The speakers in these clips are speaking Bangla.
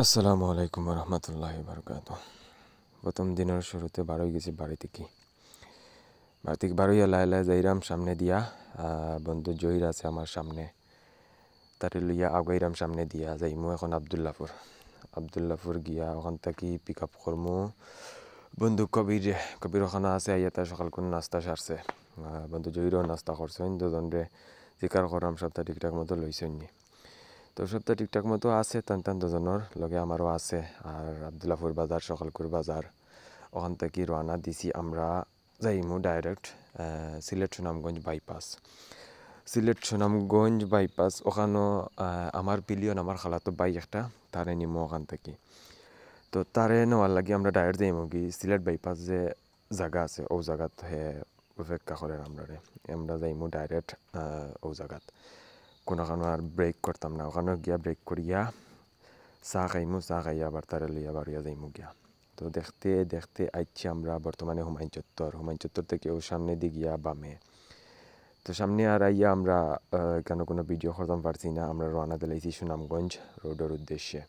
আসসালামু আলাইকুম রহমতুল্লাহি বারকাত। প্রথম দিনের শুরুতে বারোই গেছি বাড়ি থেকে বারোইয়া লাই লাই যাইরাম সামনে দিয়া বন্ধু জহির আছে আমার সামনে, তারে লইয়া আগাইরাম সামনে দিয়া যাইমু এখন আবদুল্লাপুর গিয়া ওখান থেকে পিক আপ করমু বন্ধু কবির ওখানে আছে, আইয়া তার সকাল কোন নাস্তা সারছে, বন্ধু জহিরও নাস্তা করছেন, দুজন রে জিকার করাম সপ্তাহ ঠিকঠাক মতো লইছেননি। তো সপ্তাহ ঠিকঠাক মতো আছে টান দুজনের লগে আমারও আছে। আর আবদুল্লাপুর বাজার সকালকুর বাজার ওখান থেকে রওনা দিছি আমরা যাইমু ডাইরেক্ট সিলেট সুনামগঞ্জ বাইপাস ওখানেও আমার পিলিয়ন আমার খালাতো বাই একটা তারে নিমু ওখান থেকে। তো তারে নেওয়ার লাগে আমরা ডাইরেক্ট যাইমু কি সিলেট বাইপাস যে জায়গা আছে ও জায়গাত অপেক্ষা করে আমরা যাইমু ডাইরেক্ট ও জায়গাত কোনোখানো আর ব্রেক করতাম না, ওখানে গিয়া ব্রেক করিয়া চা খাইয়া আবার তারে লইয়া বাড়িয়া যাইমু গিয়া। তো দেখতে দেখতে আইছি আমরা বর্তমানে হুমায়ুন চত্বর থেকে ও সামনে দিয়ে গিয়া বামে। তো সামনে আর আইয়া আমরা কেন কোনো ভিডিও করতাম পারছি না, আমরা রওনা দিলাইছি সুনামগঞ্জ রোডের উদ্দেশ্যে।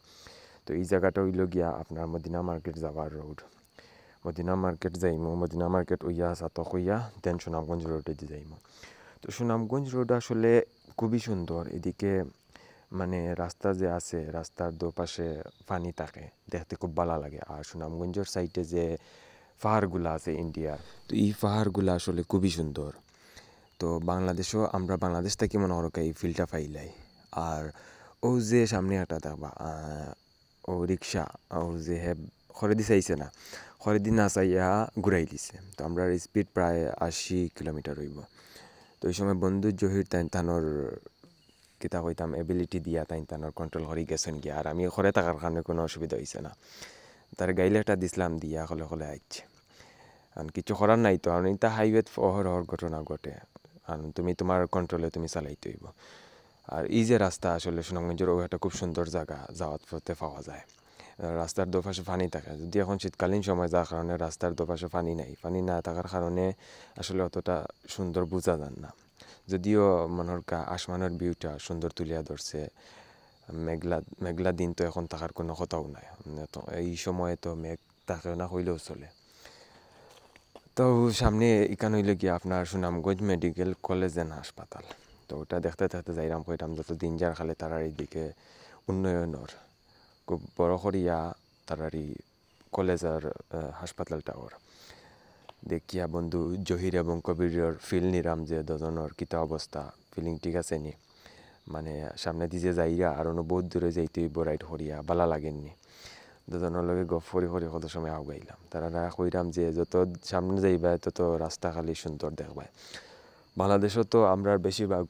তো এই জায়গাটা হইল গিয়া আপনার মদিনা মার্কেট যাওয়ার রোড। মদিনা মার্কেট যাইমু, মদিনা মার্কেট হইয়া সাতক হইয়া দেন সুনামগঞ্জ রোডে দিয়ে যাইমু। তো সুনামগঞ্জ রোড আসলে খুবই সুন্দর, এদিকে মানে রাস্তা যে আছে রাস্তার দুপাশে পানি থাকে, দেখতে খুব ভালো লাগে। আর সুনামগঞ্জের সাইডে যে পাহাড়গুলো আছে ইন্ডিয়ার, তো এই পাহাড়গুলো আসলে খুবই সুন্দর। তো আমরা বাংলাদেশ থেকে মনে করো এই ফিলটা পাইলাই। আর ও যে সামনে একটা দেখবা ও রিক্সা ও যে খরেদি চাইছে না, খরেদি না চাইয়া ঘুরাই দিছে। তো আমরা স্পিড প্রায় 80 কিলোমিটার হইব। তো এই সময় বন্ধু জহির তানোর কিতা কইতাম এবিলিটি দিয়া তানোর কন্ট্রোল করে গেছেন গিয়া। আর আমি ঘরে থাকার কারণে কোনো অসুবিধা হয়েছে না, তার গাইলে একটা দিছিলাম দিয়া হলে আইছে। কারণ কিছু করার নাই, তো কারণ এটা হাইওয়েত অহরহর ঘটনা ঘটে, কারণ তুমি তোমার কন্ট্রোলে তুমি চালাইতে হইব। আর এই যে রাস্তা আসলে সুনামগঞ্জের ও একটা খুব সুন্দর জায়গা, যাওয়ার পথে পাওয়া যায়। রাস্তার দুপাশে পানি থাকে, যদি এখন শীতকালীন সময় যার কারণে রাস্তার দুপাশে পানি না থাকার কারণে আসলে অতটা সুন্দর বোঝা যান না। যদিও মনের আসমানের ভিউটা সুন্দর তুলিয়া ধরছে, মেঘলা দিন তো এখন থাকার কোনো কথাও নাই, তো এই সময়ে তো মেঘ থাকে না হইলেও চলে। তো সামনে এখানে হইলে গিয়ে আপনার সুনামগঞ্জ মেডিকেল কলেজ অ্যান্ড হাসপাতাল। তো ওটা দেখতে দেখতে যাইরাম কইতাম যত দিন যার খালে তারার এইদিকে উন্নয়নের খুব বড় করিয়া তারারই কলেজ আর হাসপাতালটা ওর দেখিয়া বন্ধু জহির এবং কবিরের ফিল নিরাম যে দুজনের কিতা অবস্থা, ফিলিং ঠিক আছে নি, মানে সামনে দিয়ে যাইয়া আর অন্য বহুত দূরে যাইতে রাইড করিয়া বালা লাগেননি। দুজনের লগে গপ করি কত সময় আগাইলাম, তারা কইরাম যে যত সামনে যাইবা তত রাস্তা খালি সুন্দর দেখবাই। বাংলাদেশও তো আমরা বেশিরভাগ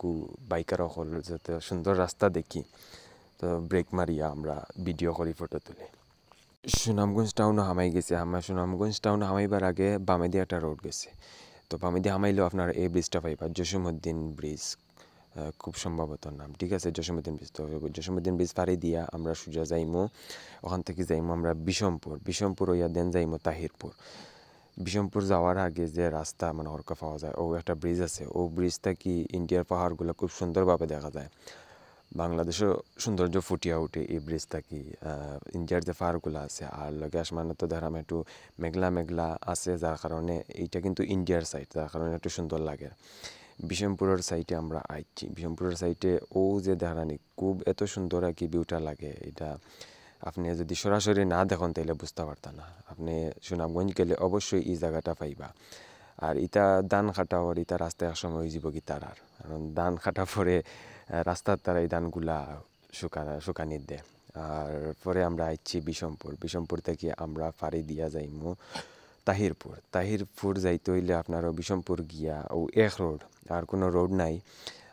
বাইকার হল যত সুন্দর রাস্তা দেখি তো ব্রেক মারিয়া আমরা ভিডিও করি, ফটো তুলি। সুনামগঞ্জ টাউনও হামাই গেছে, সুনামগঞ্জ টাউন হামাইবার আগে বামে দিয়ে একটা রোড গেছে। তো বামে দিয়ে হামাইলেও আপনার এই ব্রিজটা পাইবা, জসীমউদ্দিন ব্রিজ খুব সম্ভবত নাম, ঠিক আছে জসীমউদ্দিন ব্রিজ। তো জসীমউদ্দিন ব্রিজ পাড়ি দিয়া আমরা সোজা যাইমু, ওখান থেকে যাইমু আমরা বিষমপুর হইয়া দেন যাইমু বিষমপুর যাওয়ার আগে যে রাস্তা মানে হরকা পাওয়া যায়, ও একটা ব্রিজ আছে, ও ব্রিজটা কি ইন্ডিয়ার পাহাড়গুলো খুব সুন্দরভাবে দেখা যায়, বাংলাদেশও সৌন্দর্য ফুটিয়া ওঠে এই ব্রিজটা কি ইন্ডিয়ার যে পাহাড়গুলো আছে। আর লগে আসমানে তো দেখাম একটু মেঘলা আছে, যার কারণে এইটা কিন্তু ইন্ডিয়ার সাইড, যার কারণে একটু সুন্দর লাগে। বিষমপুরের সাইডে আমরা আইছি, বিষমপুরের সাইডে ও যে দেখানি খুব এত সুন্দর আর কি ভিউটা লাগে, এটা আপনি যদি সরাসরি না দেখেন তাইলে বুঝতে পারতেন না। আপনি সুনামগঞ্জ গেলে অবশ্যই এই জায়গাটা পাইবা। আর ইটা ধান কাটা ওর ইটা রাস্তায় এক সময় হয়ে যাব কি তারার, কারণ ধান কাটা পরে রাস্তার তারা এই ধানগুলা শুকানি দেয়। আর পরে আমরা আইছি বিষমপুর থেকে আমরা ফাড়ি দিয়া যাইমু তাহিরপুর যাইতে হইলে আপনারও বিষমপুর গিয়া ও এক রোড, আর কোনো রোড নাই,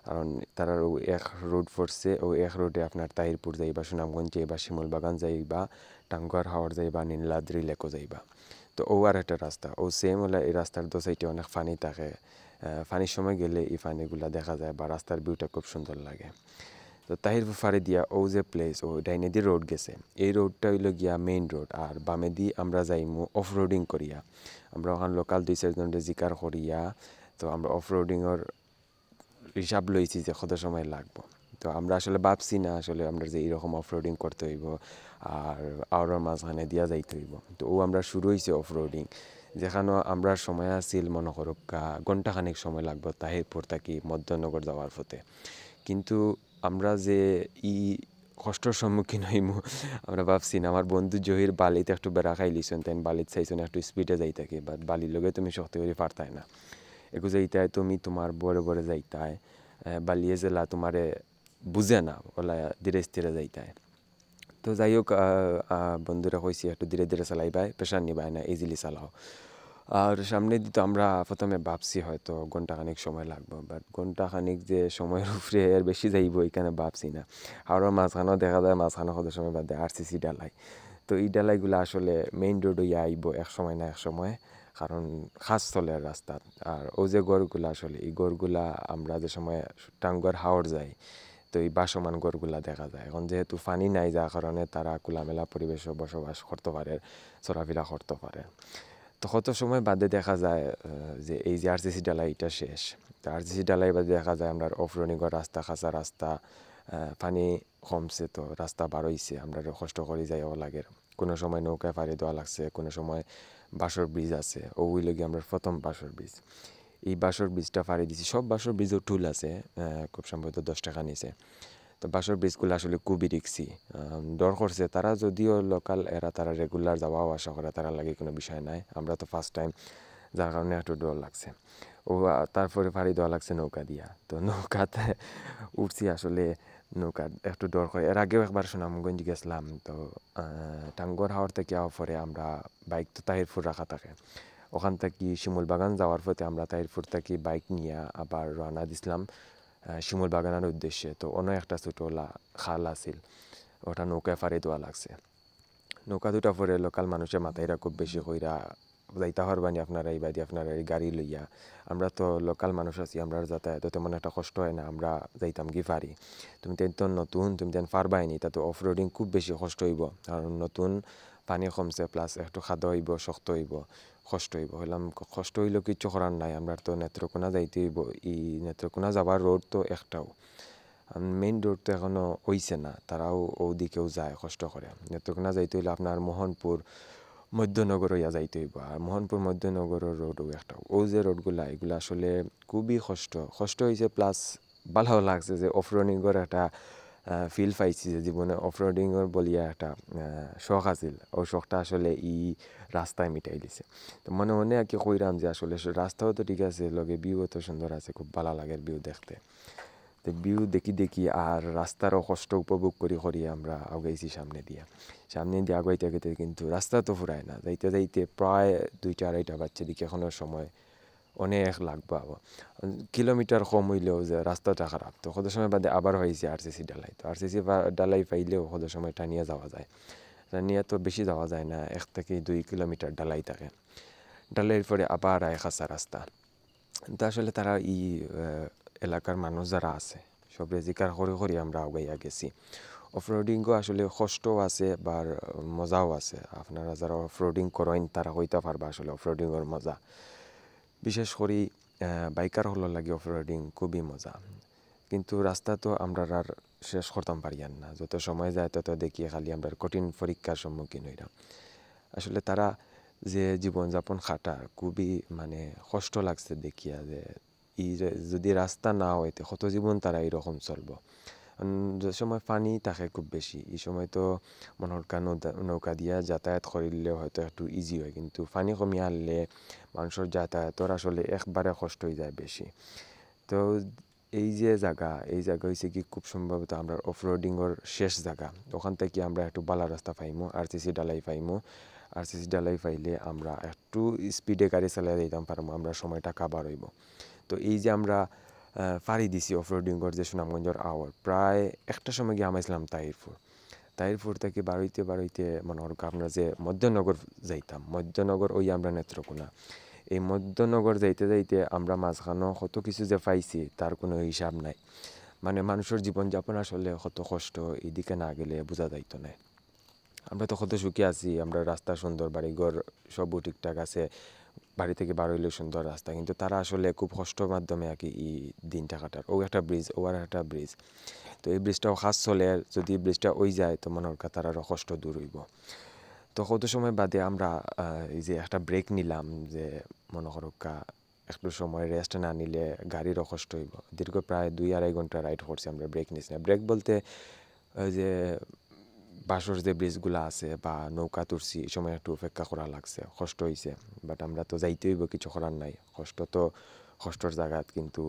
কারণ তারা ও এক রোড পড়ছে, ও এক রোডে আপনার তাহিরপুর যাইবা, সুনামগঞ্জ যাইবা, শিমুলবাগান যাইবা, টাঙ্গুয়ার হাওড় যাইবা, নীলাদ্রি লেকও যাইবা। তো ও আর একটা রাস্তা, ও সেম হলে এই রাস্তার দো সাইডে অনেক পানি থাকে, পানির সময় গেলে এই পানিগুলা দেখা যায় বা রাস্তার ভিউটা খুব সুন্দর লাগে। তো তাহিরপুর ফাড়ি দিয়া ও যে প্লেস ও ডাইনে দিয়ে রোড গেছে, এই রোডটা হইল গিয়া মেইন রোড। আর বামে দিয়ে আমরা যাইমু অফ রোডিং করিয়া, আমরা ওখানে লোকাল 2-4 জিকার করিয়া, তো আমরা অফ রোডিংয়ের হিসাব লইছি যে কত সময় লাগবো। তো আমরা আসলে ভাবছি না আসলে আমরা যে এইরকম অফরোডিং করতে হইব আর আওয়ার মাঝখানে দিয়া যাইতে হইব। তো আমরা শুরু হয়েছে অফরোডিং, যেখানে আমরা সময় আসিল মনে করুক ঘন্টাখানেক সময় লাগবে তাহিরপুর থাকি মধ্যনগর যাওয়ার পথে। কিন্তু আমরা যে কষ্টর সম্মুখীন হইমু আমরা ভাবছি না। আমার বন্ধু জহির বালিতে একটু বেড়া খাই লিছেন, তাই বালিত চাইছেন একটু স্পিডে যাই থাকি, বাট বালির লগে তুমি শক্তি করে পারতাই না। একু যাইতায় তুমি তোমার বড় বড় যাইতায় বালিয়ে জেলা তোমারে বুঝে না, ওলা ধীরে স্থিরে যাইতায়। তো যাই হোক বন্ধুরা কইছি একটু ধীরে ধীরে চালাইবাই, প্রেশার নিবাই না, ইজিলি চালাও। আর সামনে দিতে আমরা প্রথমে ভাবছি হয়তো ঘন্টাখানিক সময় লাগবে, বাট ঘন্টাখানিক যে সময়ের উপরে এর বেশি যাইব এখানে ভাবছি না। আরও মাঝখানেও দেখা যায়, মাঝখানে কত সময় বাদে আরসিসি ডালাই। তো এই ডালাইগুলো আসলে মেইন রোড হইয়া আইব এক সময় না এক সময়, কারণ খাস চলে রাস্তা। আর ও যে গড়গুলা আসলে এই গড়গুলা আমরা যে সময় টাঙ্গুয়ার হাওড় যাই, তো এই বাসমান গড়গুলা দেখা যায়। এখন যেহেতু পানি নাই, যার কারণে তারা খোলামেলা পরিবেশে বসবাস করতে পারে, চলাফেরা করতে পারে। তো কত সময় বাদে দেখা যায় যে এই যে আরসিসি ডালাই এটা শেষ। তো আরসিসি ডালাই বাদে দেখা যায় আমরা অফরোডিংয়ের রাস্তা, কাঁচা রাস্তা, পানি কমছে তো রাস্তা বার হইছে, আমরা কষ্ট করে যাইও লাগে। কোনো সময় নৌকায় পাড়ি দেওয়া লাগছে, কোনো সময় বাঁশর ব্রিজ আছে, ওই লগি আমরা প্রথম বাঁশর ব্রিজ। এই বাঁশর ব্রিজটা পাড়ি দিছি। সব বাঁশর ব্রিজও টুল আছে, খুব সম্ভবত 10 টাকা নিছে। তো বাঁশর ব্রিজগুলো আসলে খুবই রিক্সি, ডর করছে তারা, যদিও লোকাল এরা তারা রেগুলার যাওয়া আসা করে, তারা লাগে কোনো বিষয় নাই। আমরা তো ফার্স্ট টাইম, যার কারণে একটু ডর লাগছে। তারপরে পাড়ি দেওয়া লাগছে নৌকা দিয়া। তো নৌকাতে উঠছি, আসলে নৌকা একটু ডর করে। এর আগেও একবার সুনামগঞ্জ গেছিলাম, তো টাঙ্গুয়ার হাওড় থেকে যাওয়ার পরে আমরা বাইক তো তাহিরপুর রাখা থাকে, ওখান থেকে শিমুল বাগান যাওয়ার পথে আমরা তাহিরপুর থেকে বাইক নিয়ে আবার রওনা দিছিলাম শিমুল বাগানের উদ্দেশ্যে। তো অন্য একটা ছোটোলা খাল আছিল, ওটা নৌকায় ফাড়ি দেওয়া লাগছে। নৌকা দুটা পরে লোকাল মানুষের মাথায়রা খুব বেশি কইরা যাইতে পারবানি আপনারা এই বাদি, আপনারা এই গাড়ি লইয়া। আমরা তো লোকাল মানুষ আছি, আমরা যাতায়াত তেমন একটা কষ্ট হয় না, আমরা যাইতাম কি পারি। তুমি তো নতুন, তুমি তেন পারবাইনি, তা তো অফরোডিং খুব বেশি কষ্ট হইব, কারণ নতুন, পানি কমছে, প্লাস একটু খাদ্য হইব, শক্ত হইব, কষ্ট হইব। হইলাম কষ্ট হইলেও কিচ্ছু করার নাই, আমরা তো নেত্রকোনা যাইতে হইব। এই নেত্রকোনা যাবার রোড তো একটাও, মেইন রোড তো এখনও হইছে না, তারাও ওদিকেও যায় কষ্ট করে। নেত্রকোনা যাইতে হইলে আপনার মোহনপুর মধ্যনগর হইয়া যাইতে হইব, আর মোহনপুর মধ্যনগরের রোডও একটা। ও যে রোডগুলা, এগুলো আসলে খুবই কষ্ট হয়েছে, প্লাস ভালো লাগছে যে অফরোডিংয়ের একটা ফিল পাইছি, যে জীবনে অফরোডিংয়ের বলিয়া একটা শখ আছিল, ও শখটা আসলে রাস্তায় মিটাই দিছে। তো মনে মনে আর কি কইরাম যে আসলে রাস্তাও তো ঠিক আছে, লগে ভিউ তো সুন্দর আছে, খুব ভালো লাগে ভিউ দেখতে। তো ভিউ দেখি আর রাস্তারও কষ্ট উপভোগ করি আমরা আগাইছি সামনে দিয়ে আগাইতে আগাইতে, কিন্তু রাস্তা তো ফুরায় না, যাইতে যাইতে প্রায় 2টা-2.5টা বাচ্চা দিকে এখনো সময় অনেক লাগবে। কিলোমিটার কম হইলেও যে রাস্তাটা খারাপ, তো কত সময় বাদে আবার হয়েছে আরসিসি ডালাই। তো আরসিসি ডালাই পাইলেও কত সময় টানিয়ে যাওয়া যায়, টানিয়ে তো বেশি যাওয়া যায় না, 1 থেকে 2 কিলোমিটার ডালাই থাকে। ডালাইয়ের পরে আবার খাঁচা রাস্তা। তো আসলে তারা এলাকার মানুষ যারা আছে সবরে জিকার করে আমরা আগাইয়া গেছি। অফরোডিংও আসলে কষ্টও আছে বা মজাও আছে। আপনারা যারা অফরোডিং করেন তারা হইতে পারবা আসলে অফরোডিংয়ের মজা। বিশেষ করে বাইকার হলো লাগে অফরোডিং খুবই মজা। কিন্তু রাস্তা তো আমরা আর শেষ করতাম পারিয়ান না, যত সময় যায় তত দেখিয়ে খালি আমরা কঠিন পরীক্ষার সম্মুখীন হইলাম। আসলে তারা যে জীবনযাপন খাটা খুবই কষ্ট লাগছে দেখিয়া, যে যদি রাস্তা না হইতে কত জীবন তারা এইরকম চলবো। যে সময় পানি থাকে খুব বেশি, এই সময় তো মনে হয় নৌকা দিয়া যাতায়াত করিলে হয়তো একটু ইজি হয়, কিন্তু পানি কমিয়ে আনলে মানুষের যাতায়াতর আসলে একবারে কষ্ট হয়ে যায় বেশি। তো এই জায়গা হয়েছে কি, খুব সম্ভবত আমরা অফরোডিংয়ের শেষ জায়গা। ওখান থেকে আমরা একটু বালা রাস্তা পাইমো, আরসিসি ডালাই পাইমো। আরসিসি ডালাই পাইলে আমরা একটু স্পিডে গাড়ি চালাই দিতাম পারবো, আমরা সময়টা কাবার হইব। তো এই যে আমরা পাড়ি দিছি অফরোডিংয়ের যে সুনামগঞ্জের আওয়ার, প্রায় একটা সময় গিয়ে আমাইছিলাম তাহিরপুর থেকে বাড়ইতে মনে হয় আমরা যে মধ্যনগর যাইতাম, মধ্যনগর ওই আমরা নেত্রকোনা। এই মধ্যনগর যাইতে যাইতে আমরা মাঝখানেও কত কিছু যে পাইছি তার কোনো হিসাব নাই। মানুষের জীবনযাপন আসলে কত কষ্ট, এইদিকে না গেলে বোঝা যাইতো না। আমরা তো কত সুখী আছি, আমরা রাস্তা সুন্দর, বাড়িঘর সবও ঠিকঠাক আছে, বাড়ি থেকে বার হইলেও সুন্দর রাস্তা, কিন্তু তারা আসলে খুব কষ্টের মাধ্যমে আর কি এই দিনটা কাটার। ও একটা ব্রিজ, ও আর একটা ব্রিজ, তো এই ব্রিজটাও খাস চলে, যদি ব্রিজটা ওই যায় তো মনে হয় তার আরও কষ্ট দূর হইব। তো কত সময় বাদে আমরা এই যে একটা ব্রেক নিলাম, যে মনে করুকা একটু সময় রেস্ট না নিলে গাড়িরও কষ্ট হইব। দীর্ঘ প্রায় 2-2.5 ঘন্টা রাইড করছি আমরা, ব্রেক নিছি না। ব্রেক বলতে ওই যে বাঁশের যে ব্রিজগুলো আছে বা নৌকা তুলছি, এই সময় একটু অপেক্ষা করা লাগছে, কষ্ট হয়েছে। বাট আমরা তো যাইতে হইব, কিছু করার নাই, কষ্ট তো কষ্টর জায়গাত, কিন্তু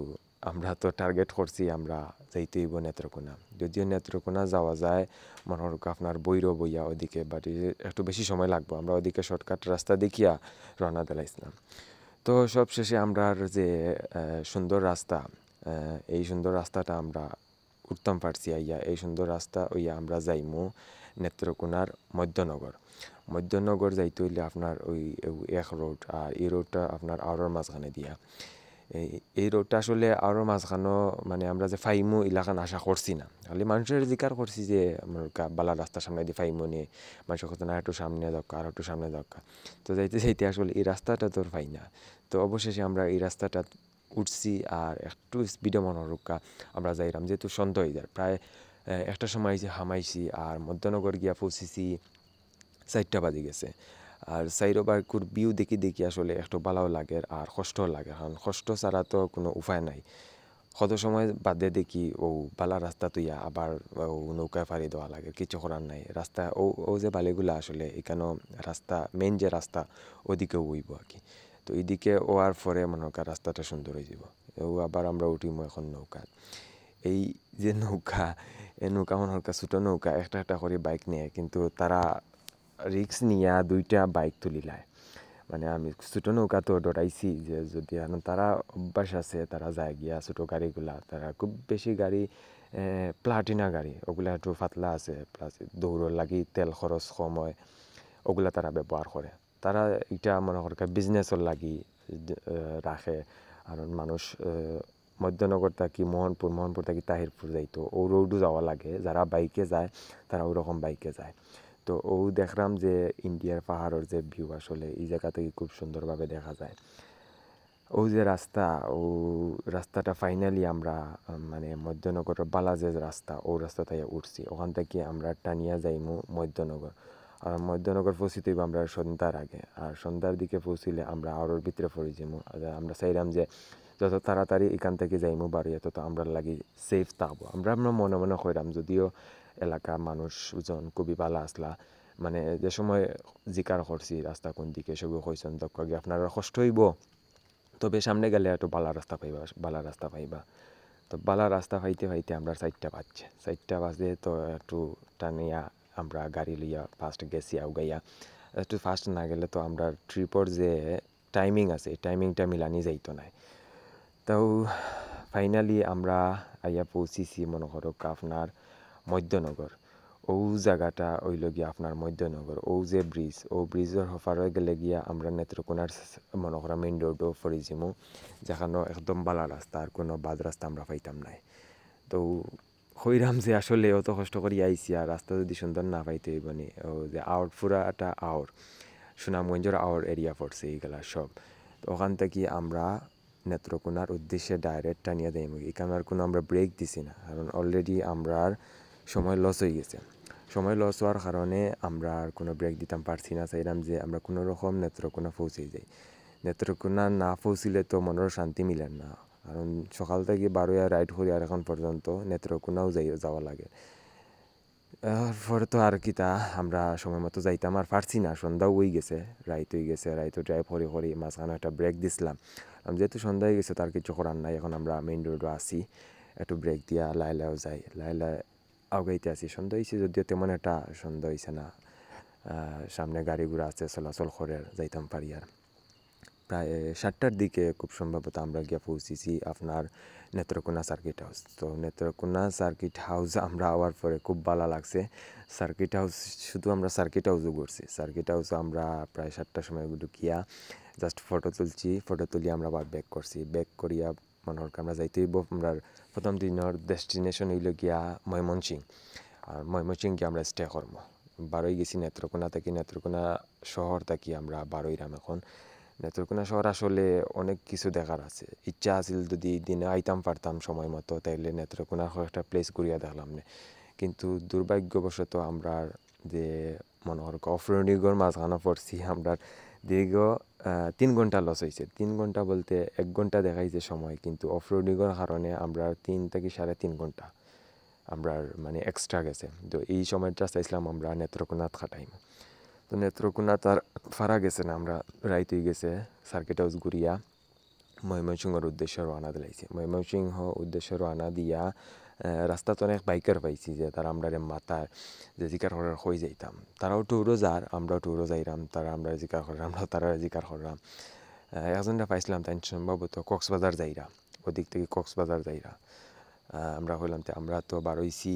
আমরা তো টার্গেট করছি আমরা যাইতে হইব নেত্রকোনা। যদিও নেত্রকোনা যাওয়া যায় মনে হোক আপনার বৈরো বইয়া ওদিকে, বাট একটু বেশি সময় লাগবে। আমরা ওদিকে শর্টকাট রাস্তা দেখিয়া রওনা দিলাইছিলাম। তো সব শেষে আমরা যে সুন্দর রাস্তা, এই সুন্দর রাস্তাটা আমরা উঠতাম পারছি আইয়া। এই সুন্দর রাস্তা ওইয়া আমরা যাইমু নেত্রকোনার মধ্যনগর। মধ্যনগর যাইতে হইলে আপনার ওই এক রোড, আর এই রোডটা আপনার আওড়ার মাঝখানে দিয়া। এই রোডটা আসলে আওড়ার মাঝখানো মানে আমরা যে ফাইমু এলাকান আশা করছি না, খালি মানুষের জিকার করছি যে আমার বালা রাস্তার সামনে দিয়ে ফাইমু নিয়ে, মানুষের কথা না একটু সামনে দরকার, আর একটু সামনে দরকার। তো যাইতে যাইতে আসলে এই রাস্তাটা তোর পাই না। তো অবশেষে আমরা এই রাস্তাটা উঠছি, আর একটু স্পিডে মনোরক্ষা আমরা যাইলাম, যেহেতু সন্ধ্যা হয়ে যায় প্রায় একটা সময় যে হামাইছি, আর মধ্যনগর গিয়া পৌঁছেছি 4টা বাজে গেছে। আর সাইরোবার কুর ভিউ দেখি দেখি আসলে একটু ভালোও লাগে আর কষ্টও লাগে, কারণ কষ্ট ছাড়া তো কোনো উপায় নাই। কত সময় বাদে দেখি ও বালা রাস্তা তুইয়া আবার ও নৌকায় ফাড়ি দেওয়া লাগে, কিছু করার নাই। রাস্তা ও যে বালিগুলা আসলে এখানেও রাস্তা, মেন যে রাস্তা ওদিকে উইব আর কি। তো এইদিকে ওয়ার পরে মনে হয় রাস্তাটা সুন্দর হয়ে যাব। ও আবার আমরা উঠিমো এখন নৌকা। এই যে নৌকা, এই নৌকা মনে হয় ছোটো নৌকা, একটা একটা করে বাইক নিয়ে, কিন্তু তারা রিক্স নিয়া 2টা বাইক তুলিলায়। মানে আমি ছোটো নৌকা তো ডরাইছি যে যদি তারা অভ্যাস আছে, তারা যায় গিয়া ছোটো গাড়িগুলা, তারা খুব বেশি গাড়ি প্লাটিনা গাড়ি, ওগুলা একটু পাতলা আছে, প্লাস দৌড়র লাগি তেল খরচ কম হয়, ওগুলা তারা ব্যবহার করে। তারা এটা মনে করেন বিজনেসের লাগি রাখে। আর মানুষ মধ্যনগর থাকি মোহনপুর থাকি তাহিরপুর যাইতো, ও রোডও যাওয়া লাগে, যারা বাইকে যায় তারা ওরকম বাইকে যায়। তো ও দেখলাম যে ইন্ডিয়ার পাহাড়ের যে ভিউ আসলে এই জায়গা থেকে খুব সুন্দরভাবে দেখা যায়। ও যে রাস্তা, ও রাস্তাটা ফাইনালি আমরা মানে মধ্যনগরের বালা যে রাস্তা, ও রাস্তাটায় উঠছি। ওখান থেকে আমরা টানিয়া যাইমু মধ্যনগর। আর মধ্যনগর পৌঁছিতে আমরা সন্ধ্যার আগে, আর সন্ধ্যার দিকে পৌঁছিলে আমরা আরোর ভিতরে পড়ে যাবো। আমরা চাইলাম যে যত তাড়াতাড়ি এখান থেকে যাইমু বাড়িয়ে তত আমরা লাগি সেফ থাকবো। আমরা মনে মনে কইরাম, যদিও এলাকার মানুষজন খুবই ভালো আসলা, মানে যে সময় জিকার করছি রাস্তা কোন দিকে, সবই কইছেন দক্ষ গিয়ে আপনারা কষ্ট হইব, তবে সামনে গেলে একটু বালা রাস্তা পাইবা, বালা রাস্তা পাইবা। তো বালা রাস্তা পাইতে পাইতে আমরা 4টা বাজছে, 4টা বাজে তো একটু টানিয়া আমরা গাড়ি লইয়া ফার্স্ট গেছি আউগাইয়া। একটু ফার্স্ট না গেলে তো আমরা ট্রিপর যে টাইমিং আছে, এই টাইমিংটা মিলানি যাইতো না। তাও ফাইনালি আমরা আইয়া পৌঁছিছি মনে করো আপনার মধ্যনগর। ও জায়গাটা হইল গিয়া আপনার মধ্যনগর। ও যে ব্রিজ, ও ব্রিজের হফারে গেলে গিয়া আমরা নেত্রকোনার মনে করা মেইন রোডও ফরি যামু, যেখানে একদম বালা রাস্তা, আর কোনো বাদ রাস্তা আমরা পাইতাম নাই। তো হইরাম যে আসলে অত কষ্ট করি আইসি, আর রাস্তা যদি সুন্দর না পাইতে হইব নি। ও যে আউট পুরাটা আউট সুনামগঞ্জের আউট এরিয়া পড়ছে এইগুলা সব। তো ওখান থেকে আমরা নেত্রকোনার উদ্দেশ্যে ডাইরেক্ট টানিয়া দেয়। এখানে আর কোনো আমরা ব্রেক দিছি না, কারণ অলরেডি আমরা সময় লস হয়ে গেছে। সময় লস হওয়ার কারণে আমরা আর কোনো ব্রেক দিতাম পারছি না। চাইলাম যে আমরা কোনো রকম নেত্রকোনা পৌঁছে যাই। নেত্রকোনা না পৌঁছিলে তো মনের শান্তি মিলেন না, কারণ সকাল থেকে বারোয়া রাইড করি আর এখন পর্যন্ত নেত্রকোনাও যাওয়া লাগে। পরে তো আর কি তা আমরা সময় মতো যাইতাম আর পারছি না, সন্ধ্যাও হয়ে গেছে, রাইত হয়ে গেছে। রাইতো ড্রাইভ করি মাঝখানে একটা ব্রেক দিছিলাম। যেহেতু সন্ধ্যা হয়ে গেছে তার কিছু করার নাই, এখন আমরা মেইন রোডও আসি, একটু ব্রেক দিয়া লাইলাও যাই, লাইলা আগাইতে আসি। সন্ধ্যা হয়েছে যদিও তেমন একটা সন্ধ্যা হয়েছে না, সামনে গাড়ি ঘোড়া আছে, চলাচল করে যাইতাম পারি। আর প্রায় 7টার দিকে খুব সম্ভবত আমরা গিয়ে পৌঁছেছি আপনার নেত্রকোনা সার্কিট হাউস। তো নেত্রকোনা সার্কিট হাউস আমরা আওয়ার পরে খুব ভালো লাগছে। সার্কিট হাউস শুধু আমরা সার্কিট হাউসও ঘুরছি। সার্কিট হাউসে আমরা প্রায় 7টার সময় ঢুকিয়া জাস্ট ফটো তুলছি, ফটো তুলিয়ে আমরা আবার ব্যাক করছি। ব্যাক করিয়া মনে হয় আমরা যাইতে হইব, আমরা প্রথম দিনের ডেস্টিনেশন হইল গিয়া ময়মনসিং। আর ময়মনসিং গিয়ে আমরা স্টে করবো। বারোই গেছি নেত্রকোনা থেকে, নেত্রকোনা শহর থাকি আমরা বারোইরাম এখন। নেত্রকোনা শহর আসলে অনেক কিছু দেখার আছে। ইচ্ছা আছিল যদি দিনে আইতাম পারতাম সময় মতো, তাইলে নেত্রকোনার কয়েকটা প্লেস ঘুরিয়া দেখলাম না। কিন্তু দুর্ভাগ্যবশত আমরা যে মনে করো অফরোডিংয়ের মাঝখানে পড়ছি, আমরা দীর্ঘ 3 ঘন্টা লস হয়েছে। 3 ঘন্টা বলতে 1 ঘন্টা দেখাইছে সময়, কিন্তু অফরোডিংয়ের কারণে আমরা 3 থেকে 3.5 ঘন্টা আমরা মানে এক্সট্রা গেছে। তো এই সময়টা চাইছিলাম আমরা নেত্রকোনাত খাটাইম। তো নেত্রকোনা তার ফারা গেছে না, আমরা রাইত হয়ে গেছে সার্কিট হাউস ঘুরিয়া ময়মনসিংহের উদ্দেশ্যে রওনা দিলাইছি। ময়মনসিংহ উদ্দেশ্যে রওনা দিয়া রাস্তাতে অনেক বাইকার পাইছি যে তারা আমরা মাথায় যে জিকার করার হয়ে যাইতাম। তারাও ট্যুরও যার, আমরাও ট্যুরও যাইরাম, তারা আমরা জিকার করলাম, আমরাও তারা জিকার করলাম। একজনটা পাইছিলাম তাই সম্ভবত কক্সবাজার যাইরা, ওদিক থেকে কক্সবাজার যাইরা। আমরা হইলাম আমরা তো বারোইছি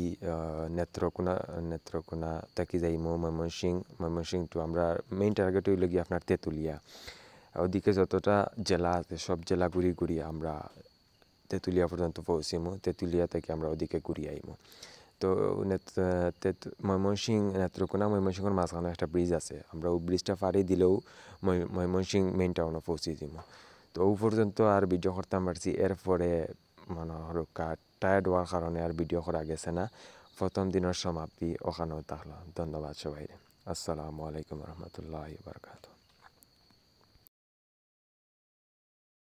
নেত্রকোনা থেকে যাইমো ময়মনসিং টু আমরা মেইন টার্গেট হইল গিয়ে আপনার তেঁতুলিয়া। ওদিকে যতটা জেলা আছে সব জেলা ঘুরি ঘুরি আমরা তেঁতুলিয়া পর্যন্ত পৌঁছিমো। তেঁতুলিয়া থেকে আমরা ওদিকে ঘুরি আইমো। তো ময়মনসিংহের মাঝখানে একটা ব্রিজ আছে, আমরা ওই ব্রিজটা পাড়ি দিলেও ময়মনসিংহ মেইন টাউনে পৌঁছে দিব। তো ও পর্যন্ত আর ভিডিও করতাম পারছি। এরপরে মনে হলো টায়ার্ড হওয়ার কারণে আর ভিডিও করা গেছে না। প্রথম দিনের সমাপ্তি ওখানেও থাকলো। ধন্যবাদ সবাই। আসসালামু আলাইকুম রহমতুল্লাহি ওয়া বারাকাতুহু।